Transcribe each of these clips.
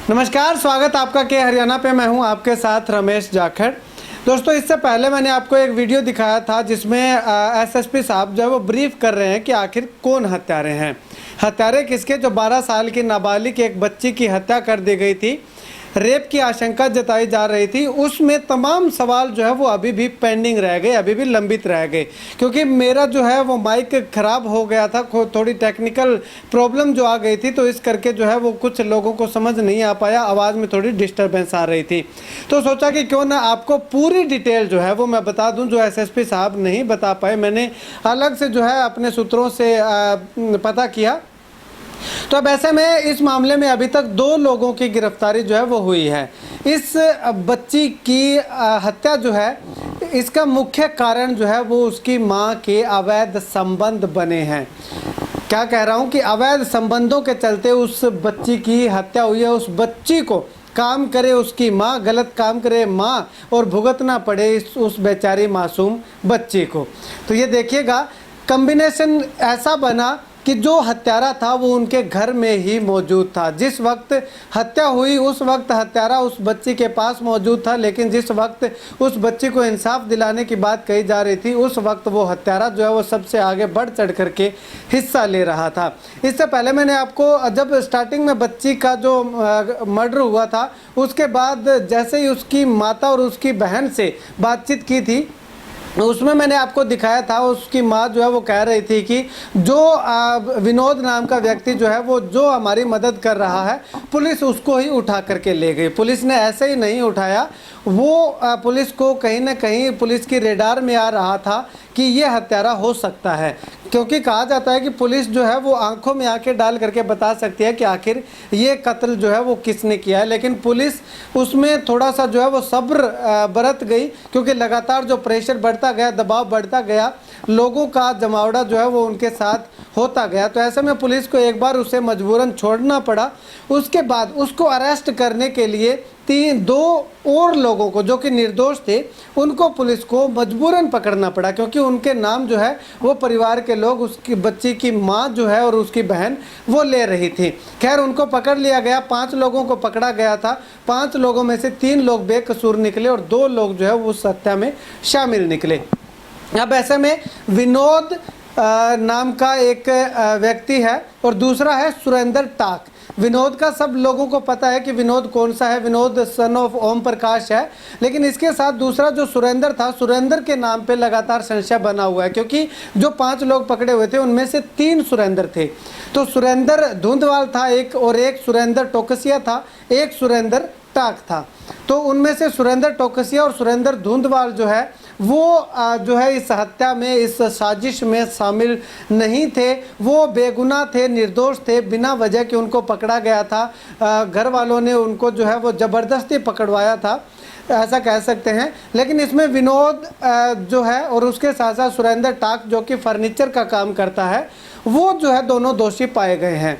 नमस्कार, स्वागत आपका के हरियाणा पे। मैं हूं आपके साथ रमेश जाखड़। दोस्तों, इससे पहले मैंने आपको एक वीडियो दिखाया था जिसमें एसएसपी साहब जो है वो ब्रीफ कर रहे हैं कि आखिर कौन हत्यारे हैं। हत्यारे किसके? जो 12 साल की नाबालिग एक बच्ची की हत्या कर दी गई थी, रेप की आशंका जताई जा रही थी, उसमें तमाम सवाल जो है वो अभी भी पेंडिंग रह गए, अभी भी लंबित रह गए। क्योंकि मेरा जो है वो माइक ख़राब हो गया था, थोड़ी टेक्निकल प्रॉब्लम जो आ गई थी, तो इस करके जो है वो कुछ लोगों को समझ नहीं आ पाया, आवाज़ में थोड़ी डिस्टर्बेंस आ रही थी। तो सोचा कि क्यों ना आपको पूरी डिटेल जो है वो मैं बता दूँ, जो एसएसपी साहब नहीं बता पाए। मैंने अलग से जो है अपने सूत्रों से पता किया। तो अब ऐसे में इस मामले में अभी तक 2 लोगों की गिरफ्तारी जो है वो हुई है। इस बच्ची की हत्या जो है, इसका मुख्य कारण जो है वो उसकी मां के अवैध संबंध बने हैं। क्या कह रहा हूं कि अवैध संबंधों के चलते उस बच्ची की हत्या हुई है। उस बच्ची को काम करे उसकी माँ, गलत काम करे माँ, और भुगतना पड़े उस बेचारी मासूम बच्ची को। तो ये देखिएगा, कॉम्बिनेशन ऐसा बना कि जो हत्यारा था वो उनके घर में ही मौजूद था। जिस वक्त हत्या हुई उस वक्त हत्यारा उस बच्ची के पास मौजूद था, लेकिन जिस वक्त उस बच्ची को इंसाफ दिलाने की बात कही जा रही थी उस वक्त वो हत्यारा जो है वो सबसे आगे बढ़ चढ़ करके हिस्सा ले रहा था। इससे पहले मैंने आपको जब स्टार्टिंग में बच्ची का जो मर्डर हुआ था, उसके बाद जैसे ही उसकी माता और उसकी बहन से बातचीत की थी, उसमें मैंने आपको दिखाया था उसकी माँ जो है वो कह रही थी कि जो विनोद नाम का व्यक्ति जो है वो जो हमारी मदद कर रहा है, पुलिस उसको ही उठा करके ले गई। पुलिस ने ऐसे ही नहीं उठाया, वो पुलिस को कहीं ना कहीं पुलिस की रेडार में आ रहा था कि ये हत्यारा हो सकता है। क्योंकि कहा जाता है कि पुलिस जो है वो आंखों में आंखें डाल करके बता सकती है कि आखिर ये कत्ल जो है वो किसने किया है। लेकिन पुलिस उसमें थोड़ा सा जो है वो सब्र बरत गई, क्योंकि लगातार जो प्रेशर बढ़ता गया, दबाव बढ़ता गया, लोगों का जमावड़ा जो है वो उनके साथ होता गया। तो ऐसे में पुलिस को एक बार उसे मजबूरन छोड़ना पड़ा। उसके बाद उसको अरेस्ट करने के लिए 2 और लोगों को जो कि निर्दोष थे उनको पुलिस को मजबूरन पकड़ना पड़ा, क्योंकि उनके नाम जो है वो परिवार के लोग, उसकी बच्ची की माँ जो है और उसकी बहन वो ले रही थी। खैर, उनको पकड़ लिया गया, 5 लोगों को पकड़ा गया था। 5 लोगों में से 3 लोग बेकसूर निकले और 2 लोग जो है उस हत्या में शामिल निकले। अब ऐसे में विनोद नाम का एक व्यक्ति है और दूसरा है सुरेंद्र टाक। विनोद का सब लोगों को पता है कि विनोद कौन सा है, विनोद सन ऑफ ओम प्रकाश है। लेकिन इसके साथ दूसरा जो सुरेंद्र था, सुरेंद्र के नाम पे लगातार संशय बना हुआ है, क्योंकि जो 5 लोग पकड़े हुए थे उनमें से 3 सुरेंद्र थे। तो सुरेंद्र धुंधवाल था एक, और एक सुरेंद्र टोकसिया था, एक सुरेंद्र टाक था। तो उनमें से सुरेंद्र टोकसिया और सुरेंद्र धुंधवाल जो है वो जो है इस हत्या में, इस साजिश में शामिल नहीं थे। वो बेगुनाह थे, निर्दोष थे, बिना वजह के उनको पकड़ा गया था। घर वालों ने उनको जो है वो ज़बरदस्ती पकड़वाया था, ऐसा कह सकते हैं। लेकिन इसमें विनोद जो है और उसके साथ साथ सुरेंद्र टाक जो कि फर्नीचर का काम करता है, वो जो है दोनों दोषी पाए गए हैं।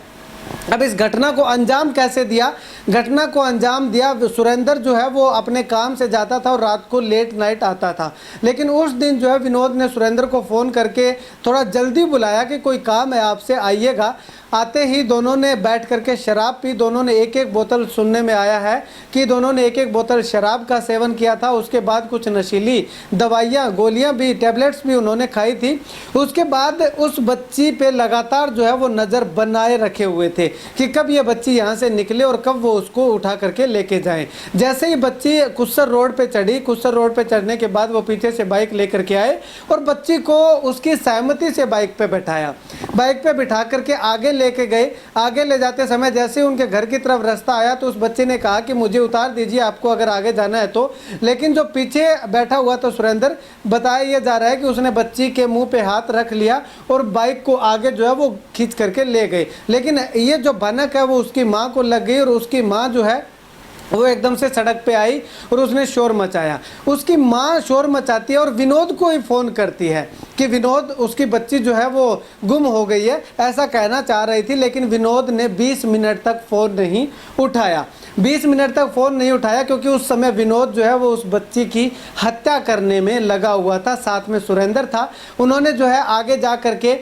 अब इस घटना को अंजाम कैसे दिया? घटना को अंजाम दिया, सुरेंद्र जो है वो अपने काम से जाता था और रात को लेट नाइट आता था। लेकिन उस दिन जो है विनोद ने सुरेंद्र को फ़ोन करके थोड़ा जल्दी बुलाया कि कोई काम है आपसे, आइएगा। आते ही दोनों ने बैठ करके शराब पी। दोनों ने 1-1 बोतल, सुनने में आया है कि दोनों ने 1-1 बोतल शराब का सेवन किया था। उसके बाद कुछ नशीली दवाइयाँ, गोलियाँ भी, टैबलेट्स भी उन्होंने खाई थी। उसके बाद उस बच्ची पे लगातार जो है वो नज़र बनाए रखे हुए थे कि कब ये बच्ची यहाँ से निकले और कब वो उसको उठा करके लेके जाएं। जैसे ही बच्ची कुस्सर रोड पे चढ़ी, कुस्सर रोड पे चढ़ने के बाद वो पीछे से बाइक लेकर के आए और बच्ची को उसकी सहमति से बाइक पे बैठाया। बाइक पे बिठा करके आगे लेके गए। आगे ले जाते समय जैसे उनके घर की तरफ रास्ता आया तो उस बच्चे ने कहा कि मुझे उतार दीजिए आपको अगर आगे जाना है तो। लेकिन जो पीछे बैठा हुआ था सुरेंद्र, बताया यह जा रहा है कि उसने बच्ची के मुंह पे हाथ रख लिया और बाइक को आगे जो है वो खींच करके ले गए। लेकिन ये जो भनक है वो उसकी माँ को लग गई और उसकी माँ जो है वो एकदम से सड़क पे आई और उसने शोर मचाया। उसकी माँ शोर मचाती है और विनोद को ही फ़ोन करती है कि विनोद, उसकी बच्ची जो है वो गुम हो गई है, ऐसा कहना चाह रही थी। लेकिन विनोद ने 20 मिनट तक फ़ोन नहीं उठाया। 20 मिनट तक फ़ोन नहीं उठाया क्योंकि उस समय विनोद जो है वो उस बच्ची की हत्या करने में लगा हुआ था, साथ में सुरेंद्र था। उन्होंने जो है आगे जा कर के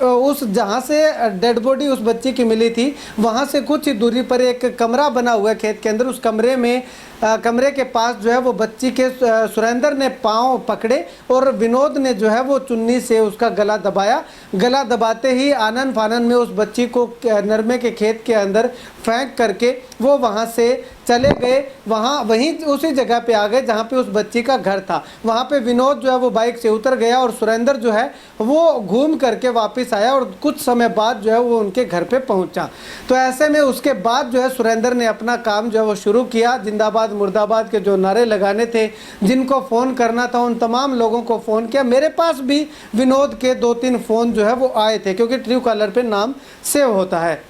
उस जहाँ से डेड बॉडी उस बच्ची की मिली थी वहाँ से कुछ ही दूरी पर एक कमरा बना हुआ है खेत के अंदर। उस कमरे के पास जो है वो बच्ची के सुरेंद्र ने पाँव पकड़े और विनोद ने जो है वो चुन्नी से उसका गला दबाया। गला दबाते ही आनन फानन में उस बच्ची को नरमे के खेत के अंदर फेंक करके वो वहाँ से चले गए। वहीं उसी जगह पे आ गए जहाँ पे उस बच्ची का घर था। वहाँ पे विनोद जो है वो बाइक से उतर गया और सुरेंद्र जो है वो घूम करके वापस आया और कुछ समय बाद जो है वो उनके घर पे पहुँचा। तो ऐसे में उसके बाद जो है सुरेंद्र ने अपना काम जो है वो शुरू किया। जिंदाबाद मुर्दाबाद के जो नारे लगाने थे, जिनको फ़ोन करना था, उन तमाम लोगों को फ़ोन किया। मेरे पास भी विनोद के 2-3 फ़ोन जो है वो आए थे क्योंकि ट्रू कॉलर पे नाम सेव होता है।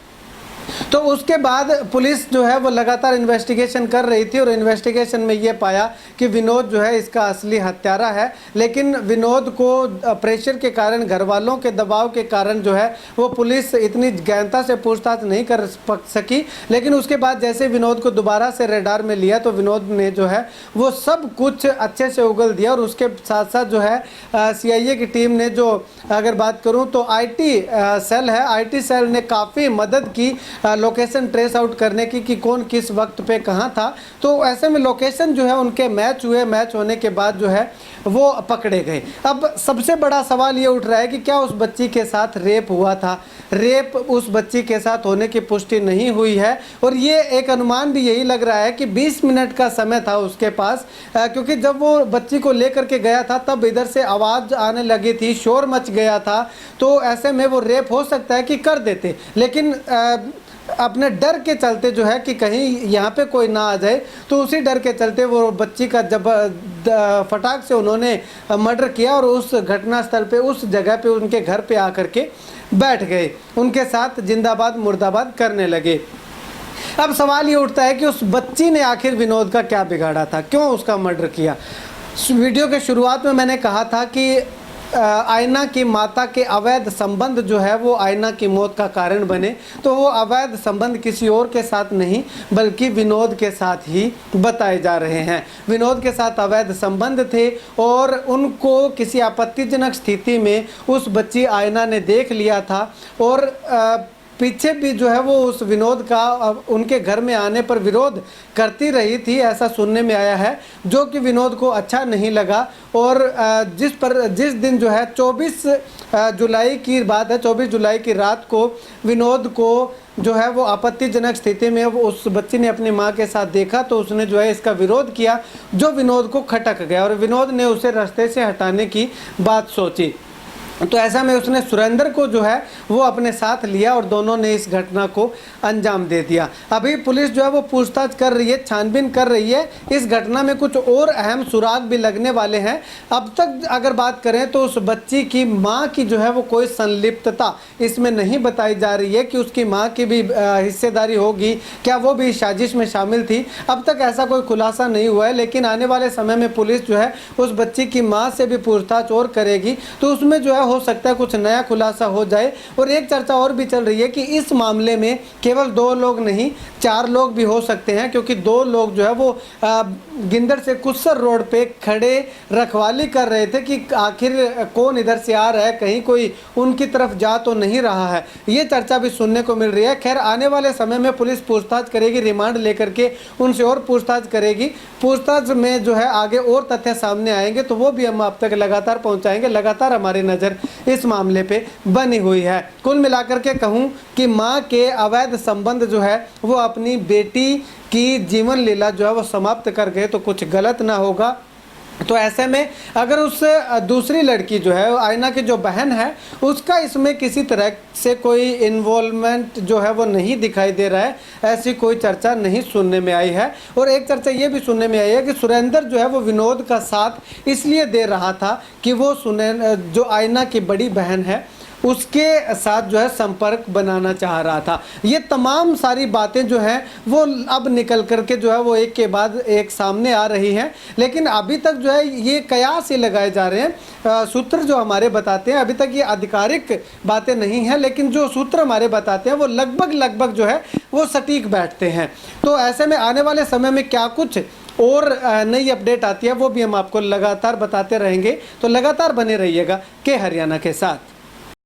तो उसके बाद पुलिस जो है वो लगातार इन्वेस्टिगेशन कर रही थी और इन्वेस्टिगेशन में ये पाया कि विनोद जो है इसका असली हत्यारा है। लेकिन विनोद को प्रेशर के कारण, घर वालों के दबाव के कारण जो है वो पुलिस इतनी गहनता से पूछताछ नहीं कर सकी। लेकिन उसके बाद जैसे विनोद को दोबारा से रेडार में लिया तो विनोद ने जो है वो सब कुछ अच्छे से उगल दिया। और उसके साथ साथ जो है CIA की टीम ने, जो अगर बात करूँ तो IT सेल है, IT सेल ने काफ़ी मदद की लोकेशन ट्रेस आउट करने की कि कौन किस वक्त पे कहाँ था। तो ऐसे में लोकेशन जो है उनके मैच हुए। मैच होने के बाद जो है वो पकड़े गए। अब सबसे बड़ा सवाल ये उठ रहा है कि क्या उस बच्ची के साथ रेप हुआ था? रेप उस बच्ची के साथ होने की पुष्टि नहीं हुई है और ये एक अनुमान भी यही लग रहा है कि 20 मिनट का समय था उसके पास, क्योंकि जब वो बच्ची को लेकर के गया था तब इधर से आवाज़ आने लगी थी, शोर मच गया था। तो ऐसे में वो रेप हो सकता है कि कर देते, लेकिन अपने डर के चलते जो है कि कहीं यहाँ पे कोई ना आ जाए, तो उसी डर के चलते वो बच्ची का जब फटाक से उन्होंने मर्डर किया और उस घटना स्थल पे, उस जगह पे, उनके घर पे आकर के बैठ गए, उनके साथ जिंदाबाद मुर्दाबाद करने लगे। अब सवाल ये उठता है कि उस बच्ची ने आखिर विनोद का क्या बिगाड़ा था, क्यों उसका मर्डर किया? वीडियो के शुरुआत में मैंने कहा था कि आयना की माता के अवैध संबंध जो है वो आयना की मौत का कारण बने, तो वो अवैध संबंध किसी और के साथ नहीं बल्कि विनोद के साथ ही बताए जा रहे हैं। विनोद के साथ अवैध संबंध थे और उनको किसी आपत्तिजनक स्थिति में उस बच्ची आयना ने देख लिया था और पीछे भी जो है वो उस विनोद का उनके घर में आने पर विरोध करती रही थी, ऐसा सुनने में आया है, जो कि विनोद को अच्छा नहीं लगा। और जिस दिन जो है 24 जुलाई की बात है, 24 जुलाई की रात को विनोद को जो है वो आपत्तिजनक स्थिति में वो उस बच्ची ने अपनी माँ के साथ देखा, तो उसने जो है इसका विरोध किया, जो विनोद को खटक गया और विनोद ने उसे रास्ते से हटाने की बात सोची। तो ऐसा में उसने सुरेंद्र को जो है वो अपने साथ लिया और दोनों ने इस घटना को अंजाम दे दिया। अभी पुलिस जो है वो पूछताछ कर रही है, छानबीन कर रही है। इस घटना में कुछ और अहम सुराग भी लगने वाले हैं। अब तक अगर बात करें तो उस बच्ची की मां की जो है वो कोई संलिप्तता इसमें नहीं बताई जा रही है कि उसकी मां की भी हिस्सेदारी होगी, क्या वो भी साजिश में शामिल थी। अब तक ऐसा कोई खुलासा नहीं हुआ है, लेकिन आने वाले समय में पुलिस जो है उस बच्ची की माँ से भी पूछताछ और करेगी, तो उसमें जो है हो सकता है कुछ नया खुलासा हो जाए। और एक चर्चा और भी चल रही है कि इस मामले में केवल 2 लोग नहीं 4 लोग भी हो सकते हैं, क्योंकि 2 लोग जो है वो गिंदड़ से कुस्सर रोड पे खड़े रखवाली कर रहे थे कि आखिर कौन इधर से आ रहा है, कहीं कोई उनकी तरफ जा तो नहीं रहा है। ये चर्चा भी सुनने को मिल रही है। खैर, आने वाले समय में पुलिस पूछताछ करेगी, रिमांड लेकर के उनसे और पूछताछ करेगी। पूछताछ में जो है आगे और तथ्य सामने आएंगे तो वो भी हम आप तक लगातार पहुंचाएंगे। लगातार हमारी नज़र इस मामले पे बनी हुई है। कुल मिलाकर के कहूँ कि माँ के अवैध संबंध जो है वो अपनी बेटी की जीवन लीला जो है वो समाप्त कर गए तो कुछ गलत ना होगा। तो ऐसे में अगर उस दूसरी लड़की जो है आयना की जो बहन है उसका इसमें किसी तरह से कोई इन्वॉल्वमेंट जो है वो नहीं दिखाई दे रहा है, ऐसी कोई चर्चा नहीं सुनने में आई है। और एक चर्चा ये भी सुनने में आई है कि सुरेंद्र जो है वो विनोद का साथ इसलिए दे रहा था कि वो जो आयना की बड़ी बहन है उसके साथ जो है संपर्क बनाना चाह रहा था। ये तमाम सारी बातें जो हैं वो अब निकल करके जो है वो एक के बाद एक सामने आ रही हैं, लेकिन अभी तक जो है ये कयास ही लगाए जा रहे हैं। सूत्र जो हमारे बताते हैं, अभी तक ये आधिकारिक बातें नहीं हैं, लेकिन जो सूत्र हमारे बताते हैं वो लगभग जो है वो सटीक बैठते हैं। तो ऐसे में आने वाले समय में क्या कुछ और नई अपडेट आती है वो भी हम आपको लगातार बताते रहेंगे, तो लगातार बने रहिएगा के हरियाणा के साथ।